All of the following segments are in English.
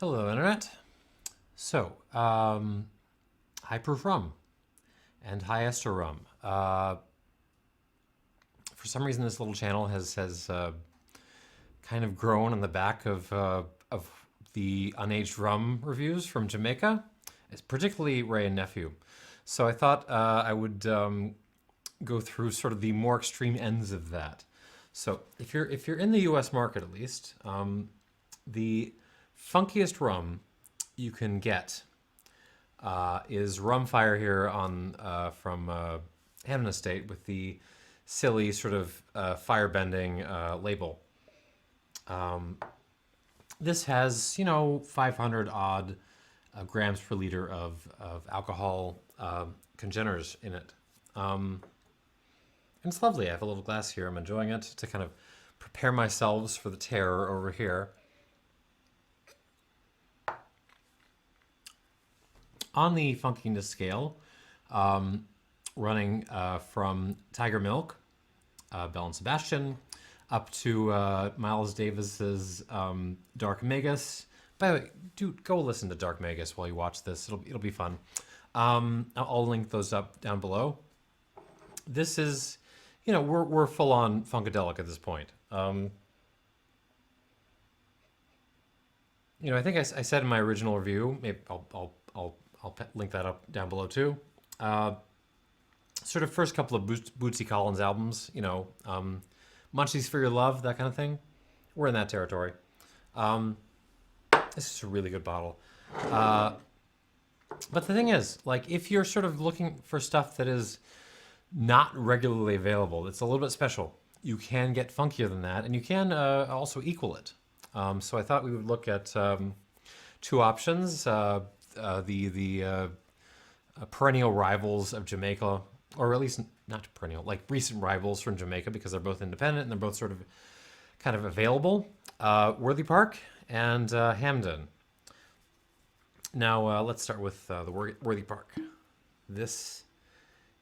Hello, Internet. So, high proof rum and high ester rum. For some reason, this little channel has kind of grown on the back of the unaged rum reviews from Jamaica. It's particularly Ray and Nephew. So I thought I would go through sort of the more extreme ends of that. So if you're in the U.S. market at least, the funkiest rum you can get is Rum Fire here on from Hampden Estate with the silly sort of fire-bending label. This has 500 odd grams per liter of alcohol congeners in it. And it's lovely. I have a little glass here. I'm enjoying it to kind of prepare myself for the terror over here. On the funkiness scale, running from Tiger Milk, Bell and Sebastian, up to Miles Davis's Dark Magus. By the way, do go listen to Dark Magus while you watch this. It'll be fun. I'll link those up down below. This is, we're full on Funkadelic at this point. I think I said in my original review. Maybe I'll link that up down below too. Sort of first couple of Bootsy Collins albums, Munchies for Your Love, that kind of thing. We're in that territory. This is a really good bottle. But the thing is, like, if you're sort of looking for stuff that is not regularly available, it's a little bit special. You can get funkier than that, and you can also equal it. So I thought we would look at two options. The perennial rivals of Jamaica, or at least not perennial, like recent rivals from Jamaica, because they're both independent and they're both sort of kind of available. Worthy Park and Hampden. Now let's start with the Worthy Park. This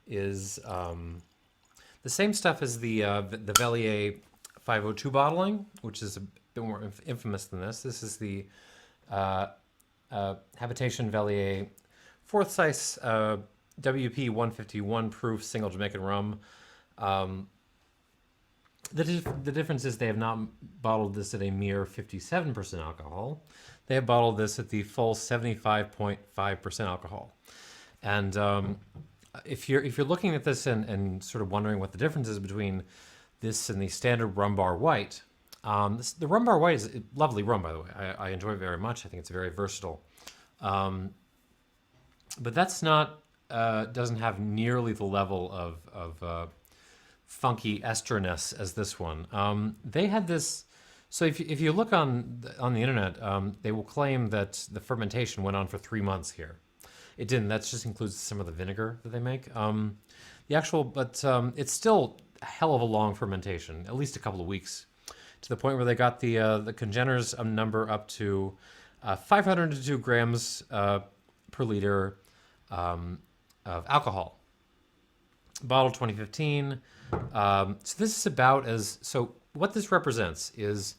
is the same stuff as the Velier 502 bottling, which is a bit more infamous than this. This is the Habitation Velier Forsyths WP 151 Proof Single Jamaican Rum. The difference is they have not bottled this at a mere 57% alcohol. They have bottled this at the full 75.5% alcohol. And if you're looking at this and sort of wondering what the difference is between this and the standard Rum Bar White, the Rum Bar White is a lovely rum, by the way. I enjoy it very much. I think it's very versatile. But that's not doesn't have nearly the level of funky esterness as this one. They had this. So if you look on the internet, they will claim that the fermentation went on for 3 months here. It didn't. That just includes some of the vinegar that they make. It's still a hell of a long fermentation, at least a couple of weeks, to the point where they got the congeners number up to 502 grams per liter of alcohol. Bottle 2015. So this is about as, so what this represents is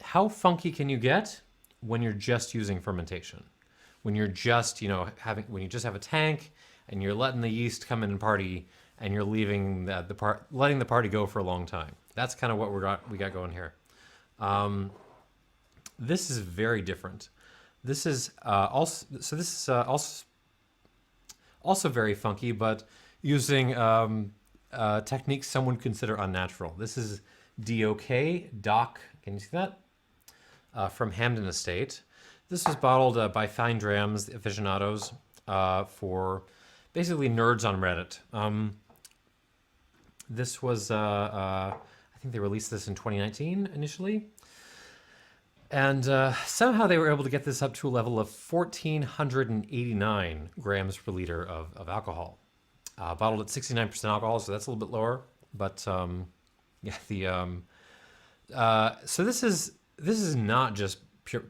how funky can you get when you're just using fermentation? When you're just, when you just have a tank and you're letting the yeast come in and party and you're leaving letting the party go for a long time. That's kind of what we got going here. This is very different. This is also very funky, but using techniques some would consider unnatural. This is DOK. Can you see that? From Hampden Estate. This was bottled by Fine Drams, the Aficionados, for basically nerds on Reddit. This was, I think they released this in 2019 initially. And somehow they were able to get this up to a level of 1,489 grams per liter of alcohol. Bottled at 69% alcohol, so that's a little bit lower. But so this is not just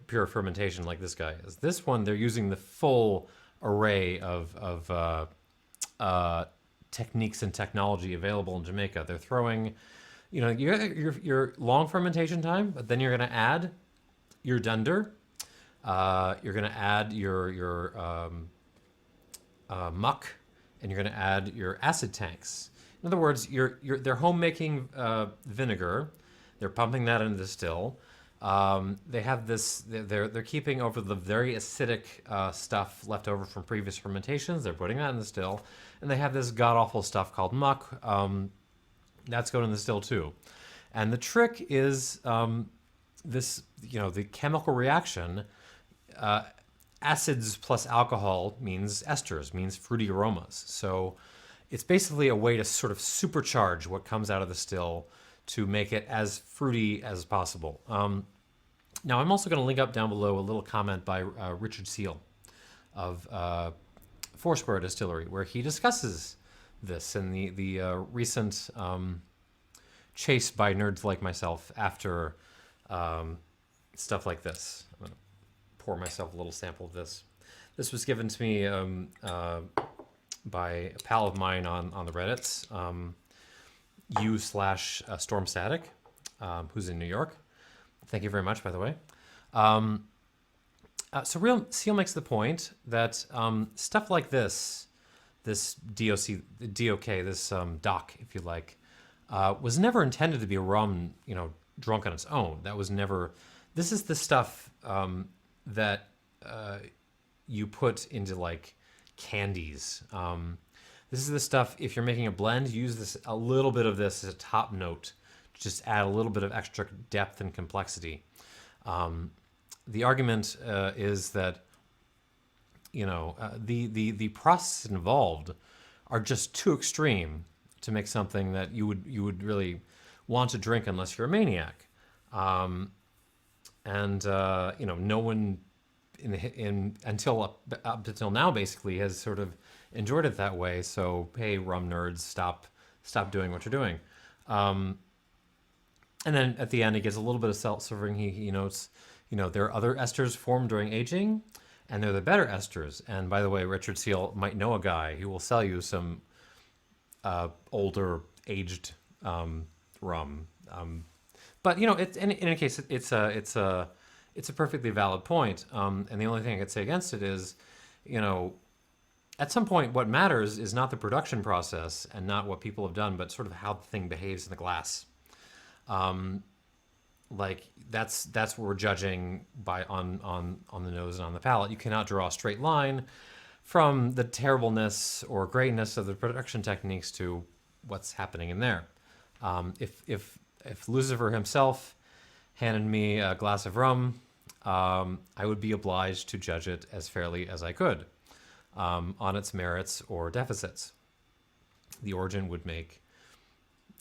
pure fermentation like this guy is. This one, they're using the full array of techniques and technology available in Jamaica. They're throwing, your long fermentation time, but then you're going to add your dunder, You're going to add your muck, and you're going to add your acid tanks. In other words, they're homemaking vinegar. They're pumping that into the still. They have this. They're keeping over the very acidic stuff left over from previous fermentations. They're putting that in the still, and they have this god awful stuff called muck. That's going in the still too. And the trick is this. The chemical reaction. Acids plus alcohol means esters, means fruity aromas. So it's basically a way to sort of supercharge what comes out of the still to make it as fruity as possible. Now, I'm also going to link up down below a little comment by Richard Seal of Foursquare Distillery, where he discusses this in the recent chase by nerds like myself after stuff like this. I'm going to pour myself a little sample of this. This was given to me by a pal of mine on the Reddits, u/stormstatic, who's in New York. Thank you very much, by the way. So Real Seal makes the point that stuff like this DOK, this DOK, if you like, was never intended to be a rum, drunk on its own. That was never. This is the stuff that you put into like candies. This is the stuff, if you're making a blend, use a little bit of this as a top note to just add a little bit of extra depth and complexity. The argument is that the process involved are just too extreme to make something that you would really want to drink unless you're a maniac. No one until up until now basically has sort of enjoyed it that way. So hey, rum nerds, stop doing what you're doing. And then at the end, he gets a little bit of self-serving. He notes, there are other esters formed during aging, and they're the better esters. And by the way, Richard Seal might know a guy who will sell you some older aged rum. But it's in any case, it's a perfectly valid point. And the only thing I could say against it is, at some point, what matters is not the production process and not what people have done, but sort of how the thing behaves in the glass. That's what we're judging by on the nose and on the palate. You cannot draw a straight line from the terribleness or greatness of the production techniques to what's happening in there. If Lucifer himself handed me a glass of rum, I would be obliged to judge it as fairly as I could on its merits or deficits. The origin would make,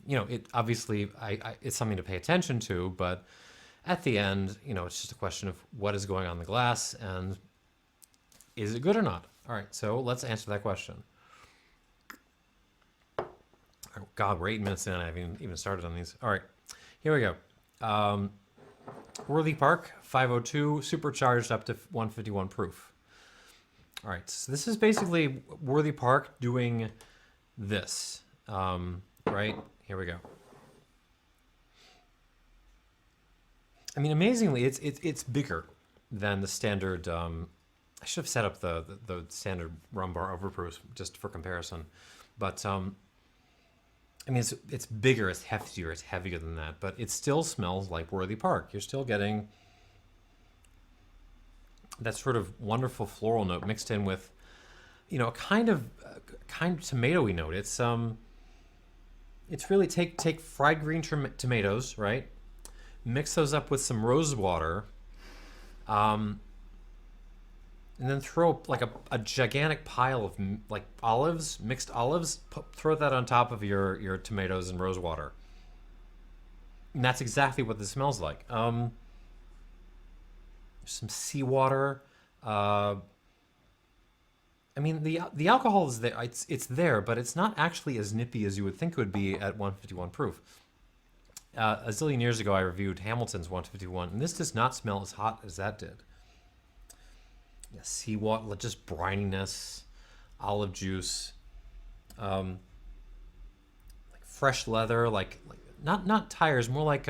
it obviously it's something to pay attention to, but at the end, it's just a question of what is going on in the glass and is it good or not? All right, so let's answer that question. Oh, God, we're 8 minutes in. I haven't even started on these. All right, here we go. Worthy Park, 502, supercharged up to 151 proof. All right, so this is basically Worthy Park doing this, right? Here we go. I mean, amazingly, it's bigger than the standard. I should have set up the standard rum bar overproof just for comparison, but I mean, it's bigger, it's heftier, it's heavier than that, but it still smells like Worthy Park. You're still getting that sort of wonderful floral note mixed in with, a kind of tomatoey note. It's really take fried green tomatoes, right? Mix those up with some rose water, and then throw like a gigantic pile of like olives, mixed olives. Throw that on top of your tomatoes and rose water. And that's exactly what this smells like. Some seawater. I mean, the alcohol is there. It's there, but it's not actually as nippy as you would think it would be at 151 proof. A zillion years ago, I reviewed Hamilton's 151, and this does not smell as hot as that did. Yeah, seawater, just brininess, olive juice, like fresh leather, like not tires, more like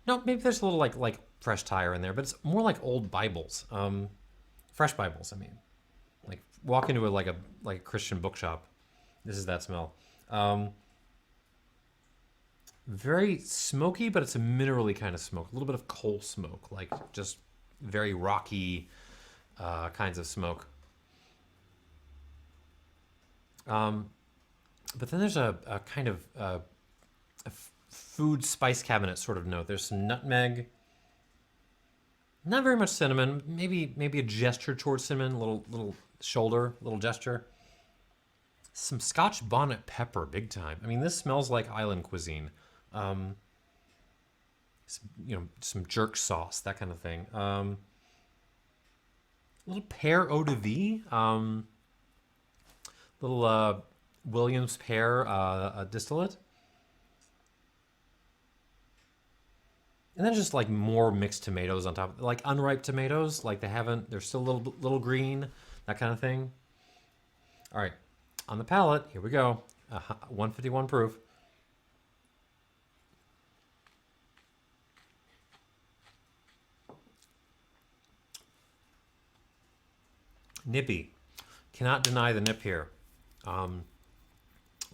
No, maybe there's a little like fresh tire in there, but it's more like old Bibles. Fresh Bibles, I mean. Like walk into a Christian bookshop. This is that smell. Very smoky, but it's a minerally kind of smoke. A little bit of coal smoke, like just very rocky kinds of smoke. But then there's a kind of food spice cabinet sort of note. There's some nutmeg, not very much cinnamon. Maybe a gesture towards cinnamon, little shoulder, little gesture. Some Scotch bonnet pepper, big time. I mean, this smells like island cuisine. Some jerk sauce, that kind of thing. A little pear eau de vie. Little Williams pear distillate. And then just like more mixed tomatoes on top, like unripe tomatoes, like they're still a little green, that kind of thing. All right, on the palate, here we go. 151 proof. Nippy. Cannot deny the nip here. A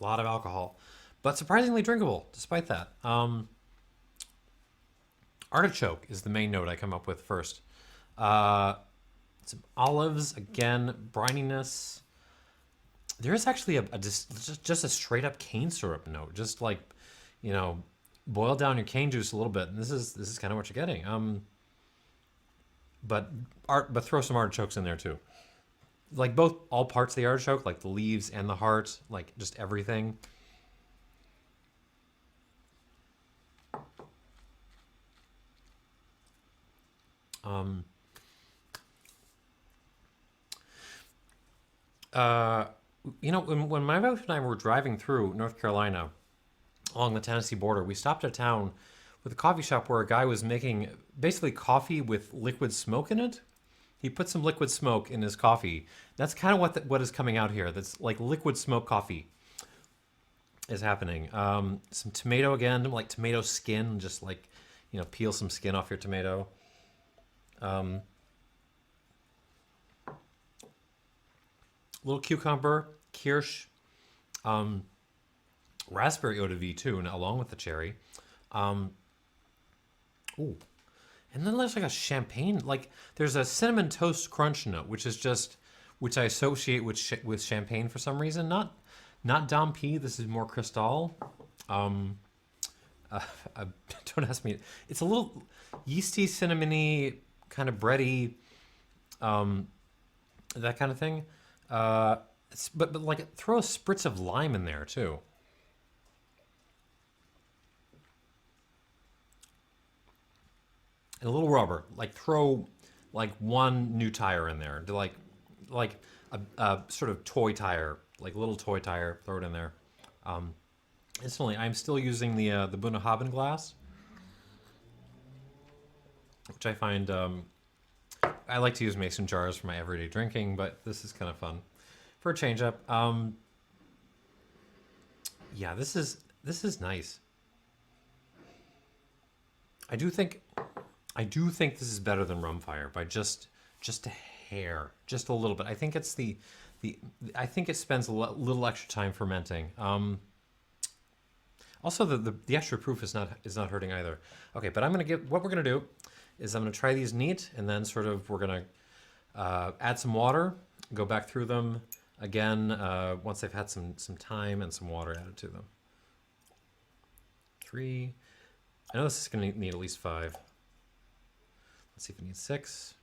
lot of alcohol, but surprisingly drinkable despite that. Artichoke is the main note I come up with first. Some olives, again, brininess. There is actually just a straight up cane syrup note, just like, boil down your cane juice a little bit, and this is kind of what you're getting. But throw some artichokes in there too. Like all parts of the artichoke, like the leaves and the heart, like just everything. When my wife and I were driving through North Carolina along the Tennessee border, we stopped at a town with a coffee shop where a guy was making basically coffee with liquid smoke in it. He put some liquid smoke in his coffee. That's kind of what is coming out here. That's like liquid smoke coffee is happening. Some tomato again, like tomato skin, just like, peel some skin off your tomato. Little cucumber, kirsch, raspberry eau de vie too, along with the cherry. Ooh. And then there's like a champagne, like there's a cinnamon toast crunch note, which I associate with champagne for some reason. Not Dom P. This is more Cristal. Don't ask me. It's a little yeasty, cinnamony, kind of bready, that kind of thing. But like throw a spritz of lime in there too. And a little rubber, like throw like one new tire in there, to like a sort of toy tire, like a little toy tire, throw it in there. Instantly, I'm still using the Bunnahabhain glass, which I find I like to use mason jars for my everyday drinking, but this is kind of fun for a change up. Yeah, this is nice. I do think this is better than Rumfire by just a hair, just a little bit. I think it's I think it spends a little extra time fermenting. Also, the extra proof is not hurting either. Okay, but what we're gonna do is I'm gonna try these neat, and then sort of we're gonna add some water, go back through them again once they've had some time and some water added to them. 3. I know this is gonna need at least 5. Let's see if it needs 6.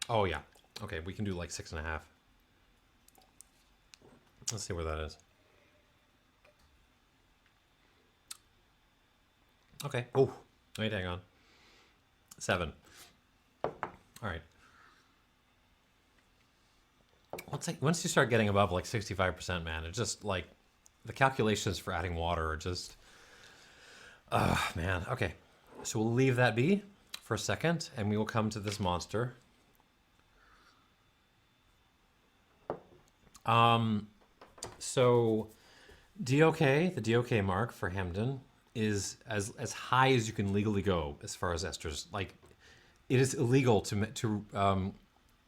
Oh yeah. Okay, we can do like 6.5. Let's see where that is. Okay. Oh, wait, hang on. 7. All right. Once you start getting above like 65%, man, it's just like the calculations for adding water are just, man. Okay, so we'll leave that be for a second, and we will come to this monster. So DOK, the DOK mark for Hampden, is as high as you can legally go as far as esters. Like, it is illegal to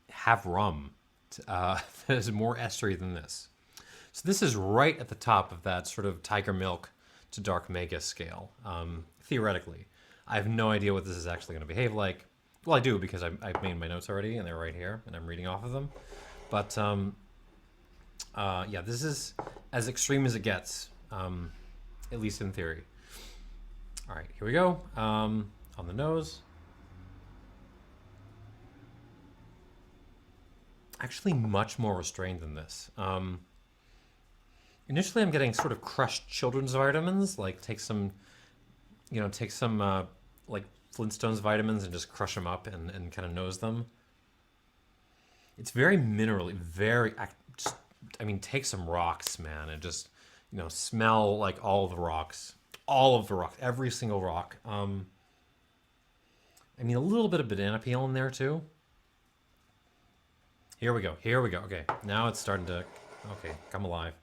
have rum that is more estery than this. So this is right at the top of that sort of tiger milk to dark mega scale. Theoretically, I have no idea what this is actually going to behave like. Well, I do because I've made my notes already and they're right here and I'm reading off of them. But yeah, this is as extreme as it gets, at least in theory. All right, here we go. On the nose. Actually, much more restrained than this. Initially, I'm getting sort of crushed children's vitamins, like take some like Flintstones vitamins and just crush them up and kind of nose them. It's very minerally, just, I mean, take some rocks, man, and just, smell like all of the rocks, every single rock. I mean, a little bit of banana peel in there too. Here we go. Okay, now it's starting to, come alive.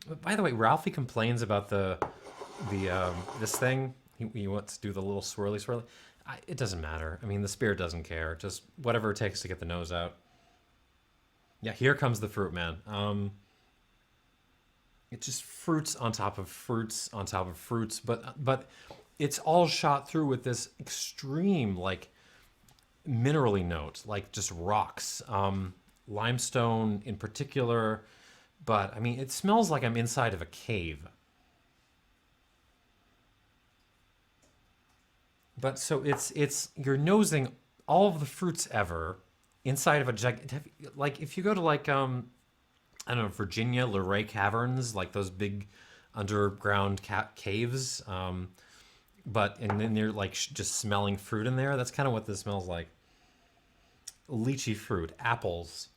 But by the way, Ralphie complains about the this thing. He wants to do the little swirly. It doesn't matter. I mean, the spirit doesn't care. Just whatever it takes to get the nose out. Yeah, here comes the fruit, man. It's just fruits on top of fruits on top of fruits, but it's all shot through with this extreme like minerally note, like just rocks, limestone in particular. But I mean, it smells like I'm inside of a cave. But so it's you're nosing all of the fruits ever inside of a like if you go to like I don't know, Virginia Luray Caverns, like those big underground caves. And then you're like just smelling fruit in there. That's kind of what this smells like. Lychee fruit, apples,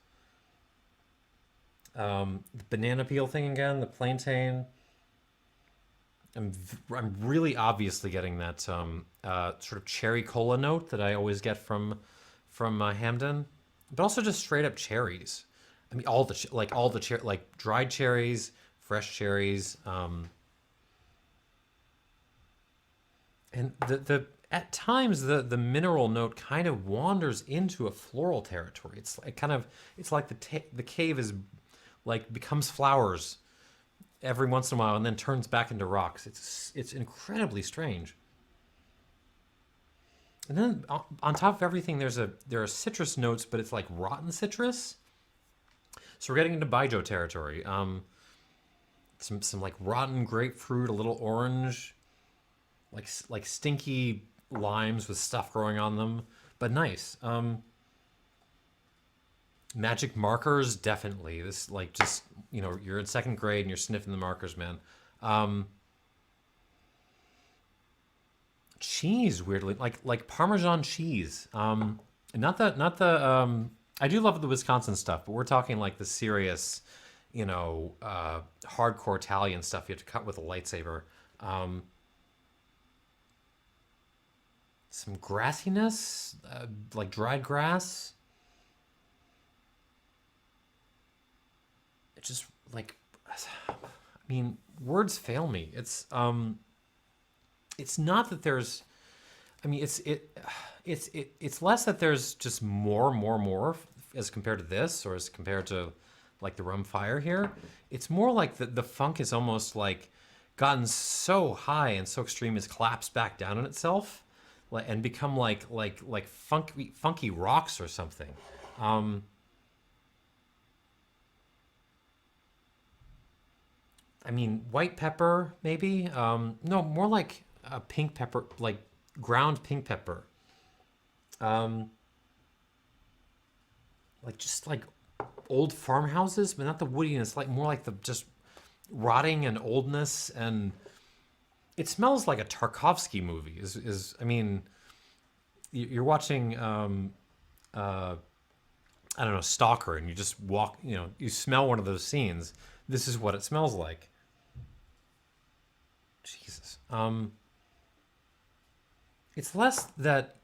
the banana peel thing again, the plantain. I'm really obviously getting that sort of cherry cola note that I always get from Hampden, but also just straight up cherries. I mean, like dried cherries, fresh cherries, and the at times the mineral note kind of wanders into a floral territory. It's like the cave is like becomes flowers every once in a while and then turns back into rocks. It's incredibly strange. And then on top of everything, there are citrus notes, but it's like rotten citrus. So we're getting into Baijiu territory. Some like rotten grapefruit, a little orange, like stinky limes with stuff growing on them, but nice. Magic markers, definitely. This like just you're in second grade and you're sniffing the markers, man. Cheese, weirdly, like Parmesan cheese. Not the. I do love the Wisconsin stuff, but we're talking like the serious, hardcore Italian stuff you have to cut with a lightsaber. Some grassiness, like dried grass. It's just like, I mean, words fail me. It's not that there's, I mean, it's less that there's just more as compared to this or as compared to like the rum fire here. It's more like the funk is almost like gotten so high and so extreme it's collapsed back down on itself and become like funky rocks or something. I mean, white pepper maybe. No, more like a pink pepper, like ground pink pepper. Um, like just like old farmhouses, but not the woodiness. Like more like the just rotting and oldness, and it smells like a Tarkovsky movie. Is I mean, you're watching I don't know, Stalker, and you just walk, you smell one of those scenes. This is what it smells like. Jesus. It's less that,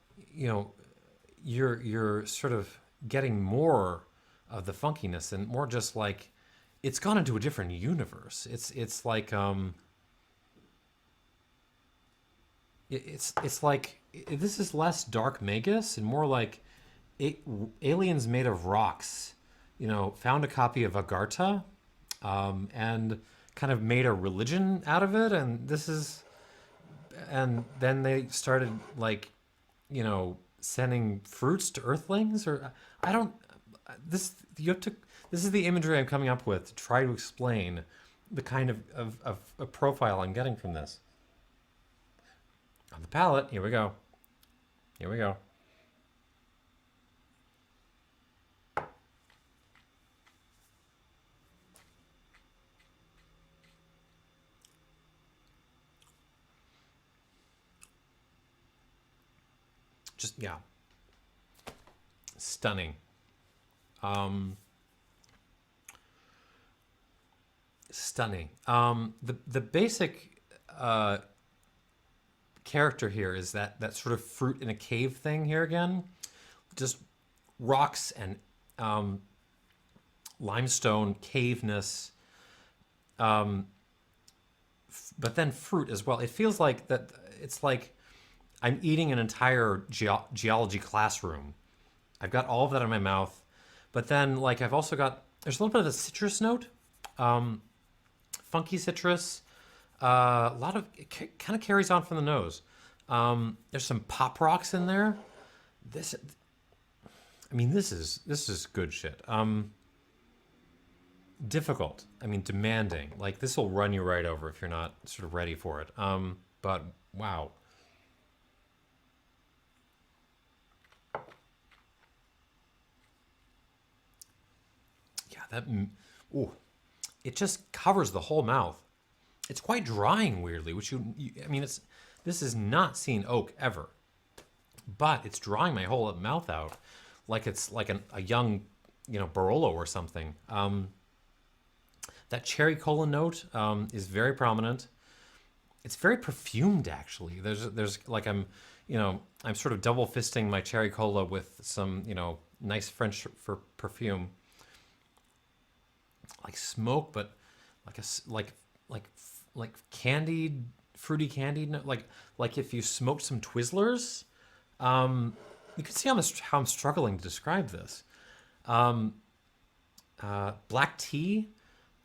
you're sort of getting more of the funkiness, and more just like it's gone into a different universe. It's like it's like this is less dark magus and more like aliens made of rocks. You know, found a copy of Agartha, and kind of made a religion out of it, and then they started like, you know, sending fruits to Earthlings, or I don't. This you have to. This is the imagery I'm coming up with to try to explain the kind of profile I'm getting from this. On the palate, here we go. Here we go. Just, yeah. Stunning. Stunning. The basic character here is that sort of fruit in a cave thing here again. Just rocks and limestone caveness, but then fruit as well. It feels like that. It's like I'm eating an entire geology classroom. I've got all of that in my mouth, but then like I've also got, there's a little bit of a citrus note, funky citrus. A lot of it kind of carries on from the nose. There's some pop rocks in there. This is good shit. Difficult. I mean, demanding. Like this will run you right over if you're not sort of ready for it. But wow. Yeah, it just covers the whole mouth. It's quite drying weirdly, which I mean, this is not seen oak ever, but it's drying my whole mouth out, like it's like a young, you know, Barolo or something. That cherry cola note is very prominent. It's very perfumed actually. There's like I'm sort of double fisting my cherry cola with some, you know, nice French for perfume, like smoke, but like candied, fruity candied, like if you smoked some Twizzlers. You can see how I'm struggling to describe this. Black tea,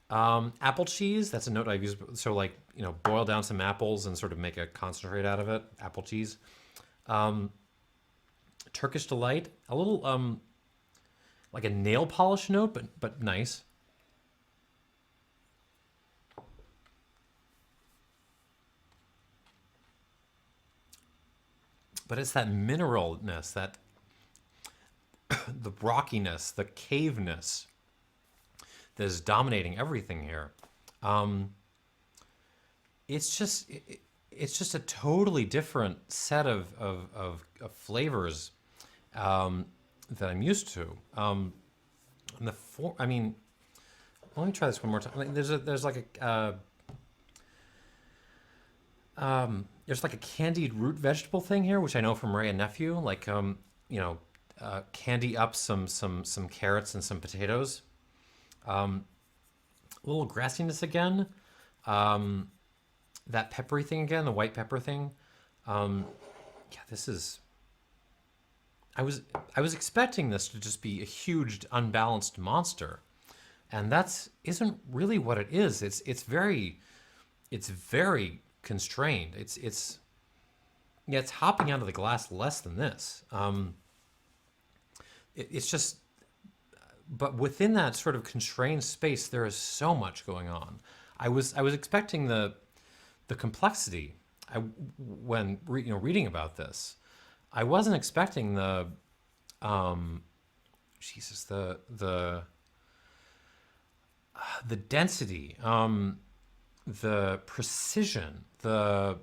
apple cheese. That's a note I've used. So like, you know, boil down some apples and sort of make a concentrate out of it. Apple cheese. Turkish delight. A little like a nail polish note, but nice. But it's that mineralness, that the rockiness, the caveness that is dominating everything here. It's just a totally different set of flavors that I'm used to. I mean, let me try this one more time. Like, there's like a candied root vegetable thing here, which I know from Ray and Nephew. Like, candy up some carrots and some potatoes. A little grassiness again. That peppery thing again, the white pepper thing. This is. I was expecting this to just be a huge unbalanced monster, and isn't really what it is. It's very constrained. It's hopping out of the glass less than this. It's just, but within that sort of constrained space, there is so much going on. I was expecting the complexity. When reading about this, I wasn't expecting the density, the precision, the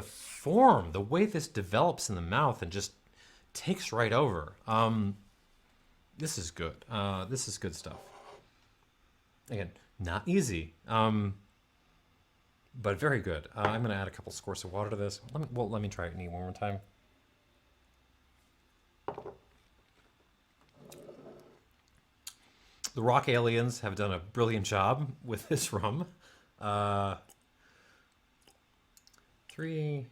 form, the way this develops in the mouth and just takes right over. This is good. This is good stuff. Again, not easy, but very good. I'm going to add a couple squirts of water to this. Let me try it one more time. The rock aliens have done a brilliant job with this rum. 3,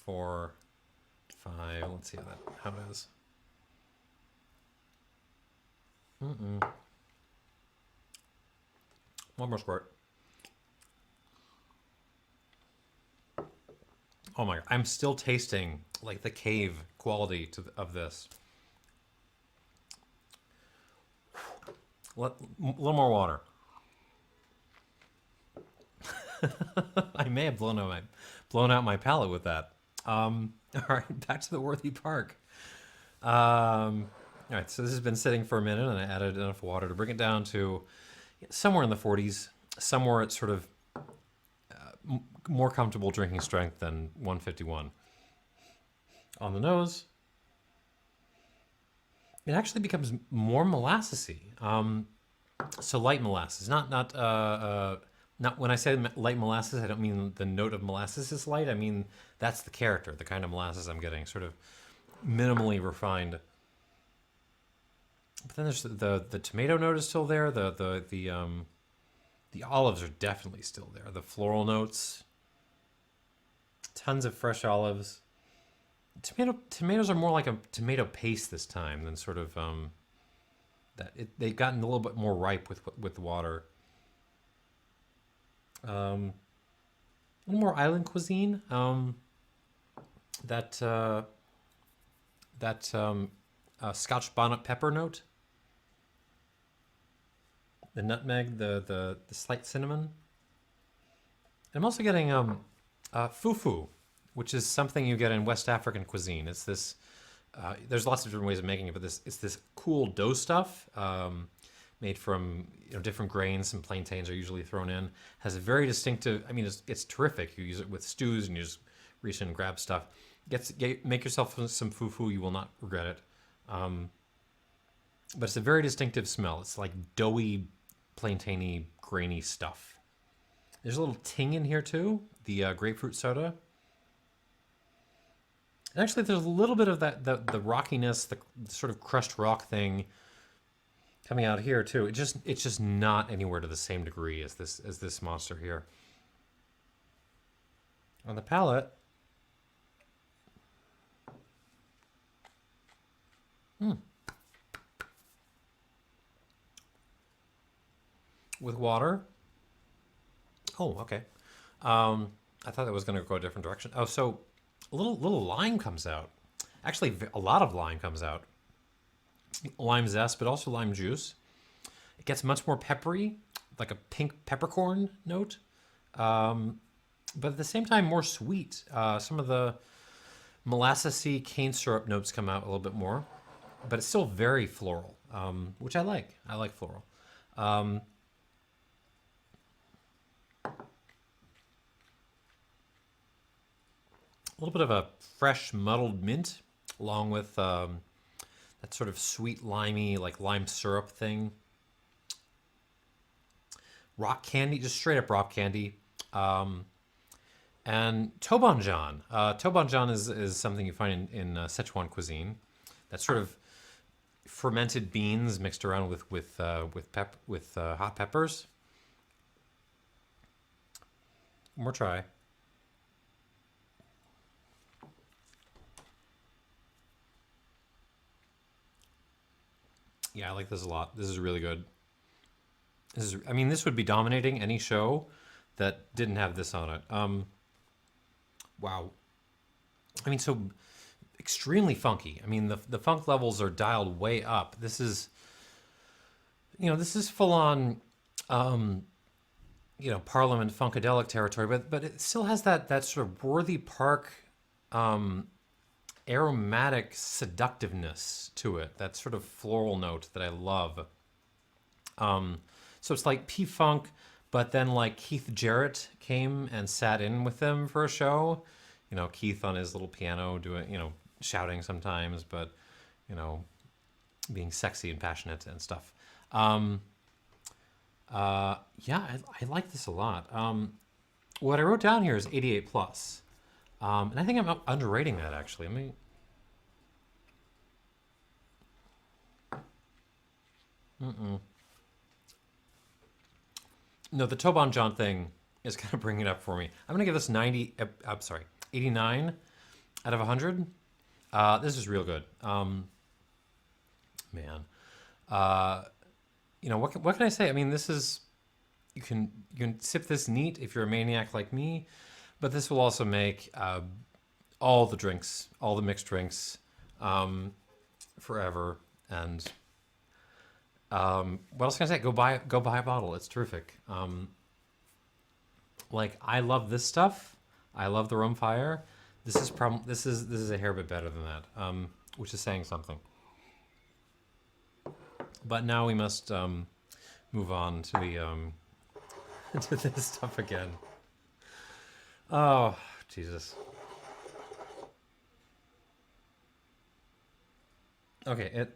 4, 5. Let's see how it is. One more squirt. Oh my God, I'm still tasting like the cave quality of this. A little more water. I may have blown out my palate with that. All right, back to the Worthy Park. All right, so this has been sitting for a minute, and I added enough water to bring it down to somewhere in the 40s, somewhere at sort of more comfortable drinking strength than 151. On the nose, it actually becomes more molassesy. So light molasses, not when I say light molasses, I don't mean the note of molasses is light. I mean that's the character, the kind of molasses I'm getting, sort of minimally refined. But then there's the tomato note is still there. The olives are definitely still there. The floral notes, tons of fresh olives. Tomatoes are more like a tomato paste this time than sort of they've gotten a little bit more ripe with the water. A little more island cuisine. That Scotch bonnet pepper note, the nutmeg, the slight cinnamon. I'm also getting fufu, which is something you get in West African cuisine. It's this. There's lots of different ways of making it, but it's this cool dough stuff made from different grains. Some plantains are usually thrown in. Has a very distinctive. I mean, it's terrific. You use it with stews, and you just reach in and grab stuff. Make yourself some fufu. You will not regret it. But it's a very distinctive smell. It's like doughy, plantainy, grainy stuff. There's a little ting in here too. The grapefruit soda. And actually, there's a little bit of the rockiness, the sort of crushed rock thing coming out here too. It's just not anywhere to the same degree as this monster here. On the palate, with water. Oh, okay. I thought that was going to go a different direction. Oh, so a little lime comes out. Actually, a lot of lime comes out. Lime zest, but also lime juice. It gets much more peppery, like a pink peppercorn note, but at the same time more sweet. Some of the molassesy cane syrup notes come out a little bit more, but it's still very floral, which I like. I like floral. A little bit of a fresh muddled mint, along with that sort of sweet limey, like lime syrup thing. Rock candy, just straight up rock candy. And Tobanjan. Tobanjan is something you find in Sichuan cuisine. That's sort of fermented beans mixed around with hot peppers. One more try. Yeah, I like this a lot. This is really good. I mean, this would be dominating any show that didn't have this on it. Wow. I mean, so extremely funky. I mean, the funk levels are dialed way up. This is, this is full on, Parliament Funkadelic territory, but it still has that sort of Worthy Park, aromatic seductiveness to it. That sort of floral note that I love. So it's like P-Funk, but then like Keith Jarrett came and sat in with them for a show. Keith on his little piano doing, shouting sometimes, but, being sexy and passionate and stuff. Yeah, I like this a lot. What I wrote down here is 88 plus. And I think I'm underrating that, actually. No, the Tobon John thing is kind of bringing it up for me. I'm gonna give this 90. I'm sorry, 89 out of 100. This is real good. Man, uh, what can I say? I mean, this is you can sip this neat if you're a maniac like me, but this will also make all the drinks, all the mixed drinks, forever. And what else can I say? Go buy a bottle. It's terrific. Like I love this stuff. I love the rum fire. This is a hair bit better than that, which is saying something. But now we must move on to the to this stuff again. Oh Jesus. Okay,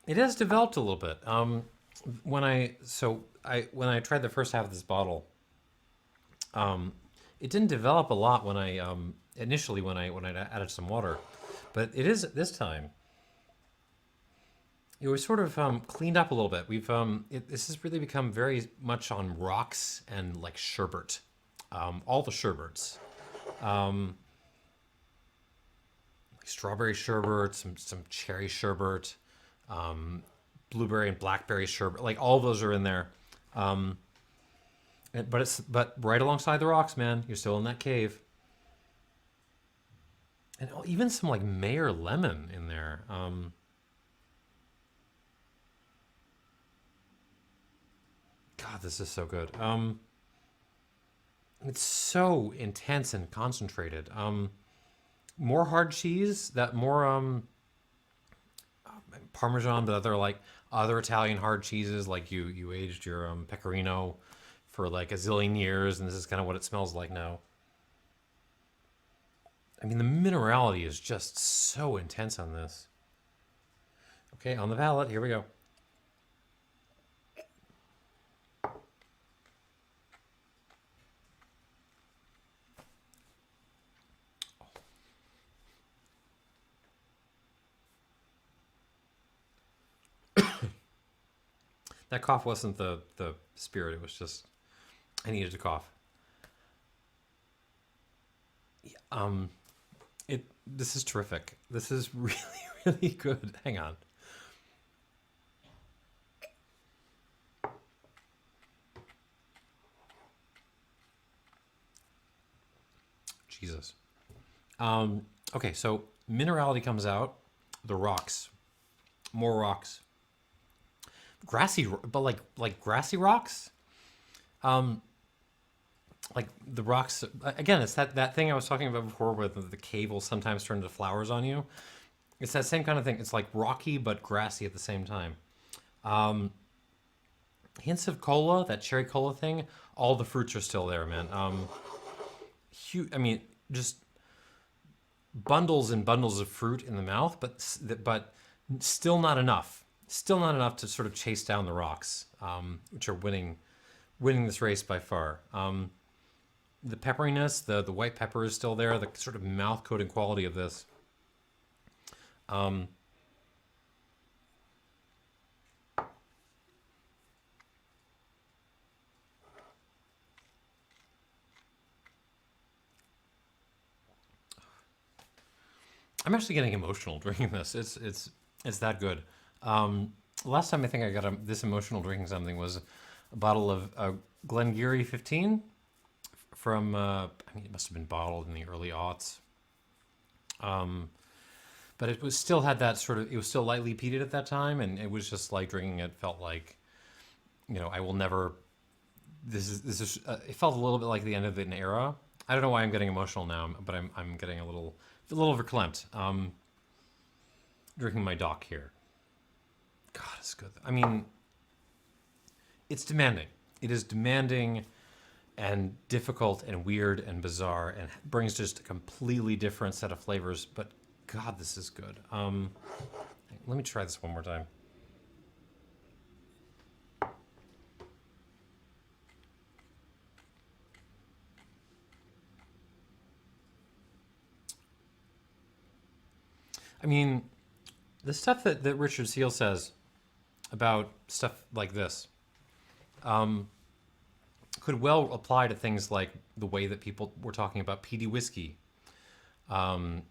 it has developed a little bit. When I tried the first half of this bottle, it didn't develop a lot when I initially when I added some water, but it is this time. It was sort of cleaned up a little bit. This has really become very much on rocks and like sherbet, all the sherbets, like strawberry sherbet, some cherry sherbet, blueberry and blackberry sherbet. Like all those are in there. But right alongside the rocks, man, you're still in that cave. And even some like Mayer lemon in there. God, this is so good. It's so intense and concentrated. More hard cheese, that more Parmesan, but other Italian hard cheeses, like you aged your pecorino for like a zillion years, and this is kind of what it smells like now. I mean, the minerality is just so intense on this. Okay, on the palate, here we go. That cough wasn't the spirit, it was just I needed to cough. This is terrific. This is really, really good. Hang on. Jesus. Okay, so minerality comes out. The rocks, more rocks, grassy, but like grassy rocks. Like the rocks again. It's that thing I was talking about before, where the cave will sometimes turn into flowers on you. It's that same kind of thing. It's like rocky but grassy at the same time. Hints of cola, that cherry cola thing. All the fruits are still there, man. Huge. I mean, just bundles and bundles of fruit in the mouth, but still not enough. Still not enough to sort of chase down the rocks, which are winning this race by far. The pepperiness, the white pepper is still there. The sort of mouth coating quality of this. I'm actually getting emotional drinking this. It's that good. Last time I think I got this emotional drinking something was a bottle of Glengarry 15 from, I mean, it must have been bottled in the early aughts. But it was still had that sort of, it was still lightly peated at that time, and it was just like drinking it felt like, I will never, it felt a little bit like the end of an era. I don't know why I'm getting emotional now, but I'm getting a little verklempt. Drinking my DOK here. God, it's good. I mean, it's demanding. It is demanding and difficult and weird and bizarre and brings just a completely different set of flavors. But God, this is good. Let me try this one more time. I mean, the stuff that Richard Seale says about stuff like this, could well apply to things like the way that people were talking about peaty whiskey, you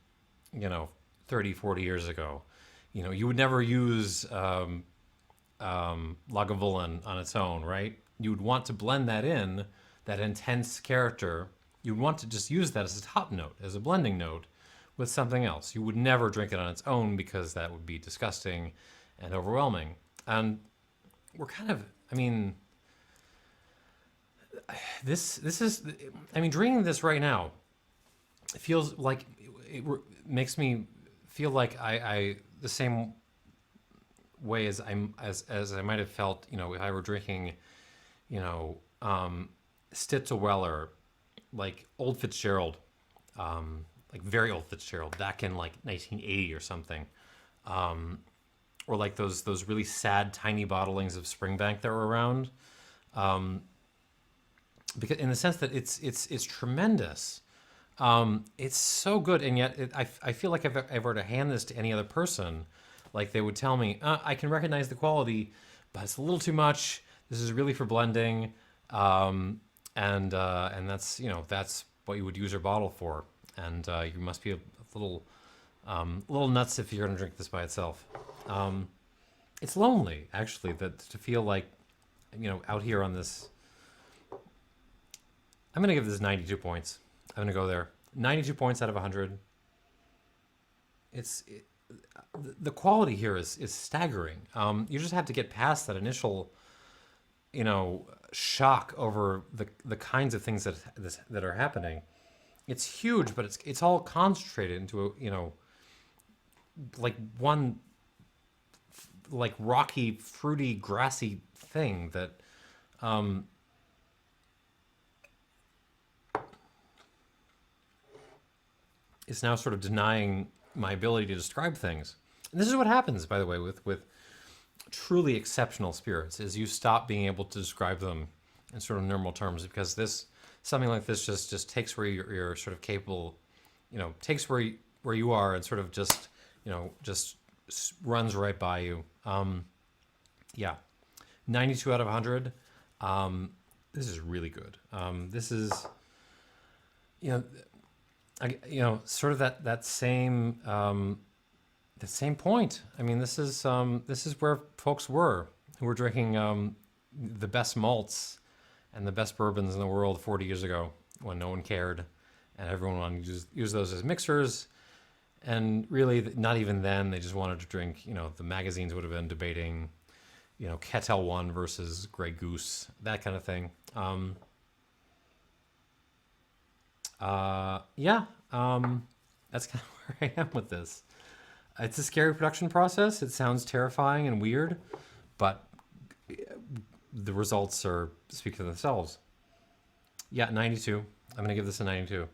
know, 30, 40 years ago. You know, you would never use Lagavulin on its own, right? You would want to blend that in, that intense character. You'd want to just use that as a top note, as a blending note with something else. You would never drink it on its own because that would be disgusting and overwhelming. And we're kind of, I mean, this is, I mean, drinking this right now, it feels like, it makes me feel like I the same way as I might have felt, you know, if I were drinking, you know, Stitzel-Weller, like Old Fitzgerald, like very Old Fitzgerald, back in like 1980 or something, or like those really sad tiny bottlings of Springbank that were around, because in the sense that it's tremendous. It's so good, and yet I feel like if I were to hand this to any other person, like they would tell me, I can recognize the quality, but it's a little too much. This is really for blending, and that's, you know, that's what you would use your bottle for, and you must be a little nuts if you're gonna drink this by itself. It's lonely, actually, that to feel like, you know, out here on this. I'm gonna give this 92 points. I'm gonna go there. 92 points out of 100. The quality here is staggering. You just have to get past that initial, you know, shock over the kinds of things that are happening. It's huge, but it's all concentrated into a, you know, like one, like rocky, fruity, grassy thing that. Is now sort of denying my ability to describe things. And this is what happens, by the way, with truly exceptional spirits, is you stop being able to describe them in sort of normal terms, because something like this just takes where you're sort of capable, you know, takes where you are and sort of just, you know, just runs right by you. Yeah, 92 out of 100. This is really good. This is, you know, sort of that same point. I mean, this is where folks were who were drinking the best malts and the best bourbons in the world 40 years ago, when no one cared and everyone wanted to use those as mixers. And really, not even then, they just wanted to drink, you know, the magazines would have been debating, you know, Ketel One versus Grey Goose, that kind of thing. Yeah, that's kind of where I am with this. It's a scary production process. It sounds terrifying and weird, but the results speak for themselves. Yeah, 92. I'm going to give this a 92.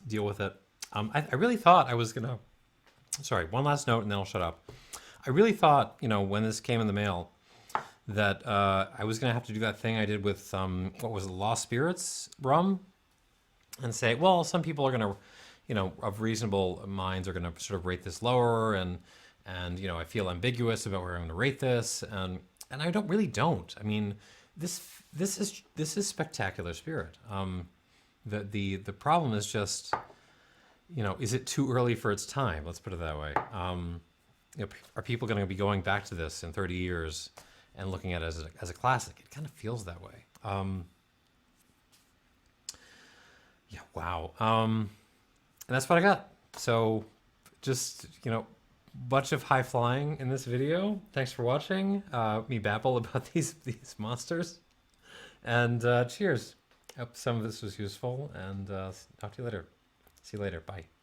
Deal with it. I really thought I was going to... Sorry, one last note and then I'll shut up. I really thought, you know, when this came in the mail, that I was going to have to do that thing I did with, what was it, Lost Spirits rum? And say, well, some people are going to, you know, of reasonable minds are going to sort of rate this lower, and you know, I feel ambiguous about where I'm going to rate this, and I don't. I mean, this is spectacular spirit. The problem is just, you know, is it too early for its time? Let's put it that way. You know, are people going to be going back to this in 30 years and looking at it as a classic? It kind of feels that way. Yeah, wow. And that's what I got. So just, you know, bunch of high flying in this video. Thanks for watching me babble about these monsters. And cheers. Hope some of this was useful, and talk to you later. See you later. Bye.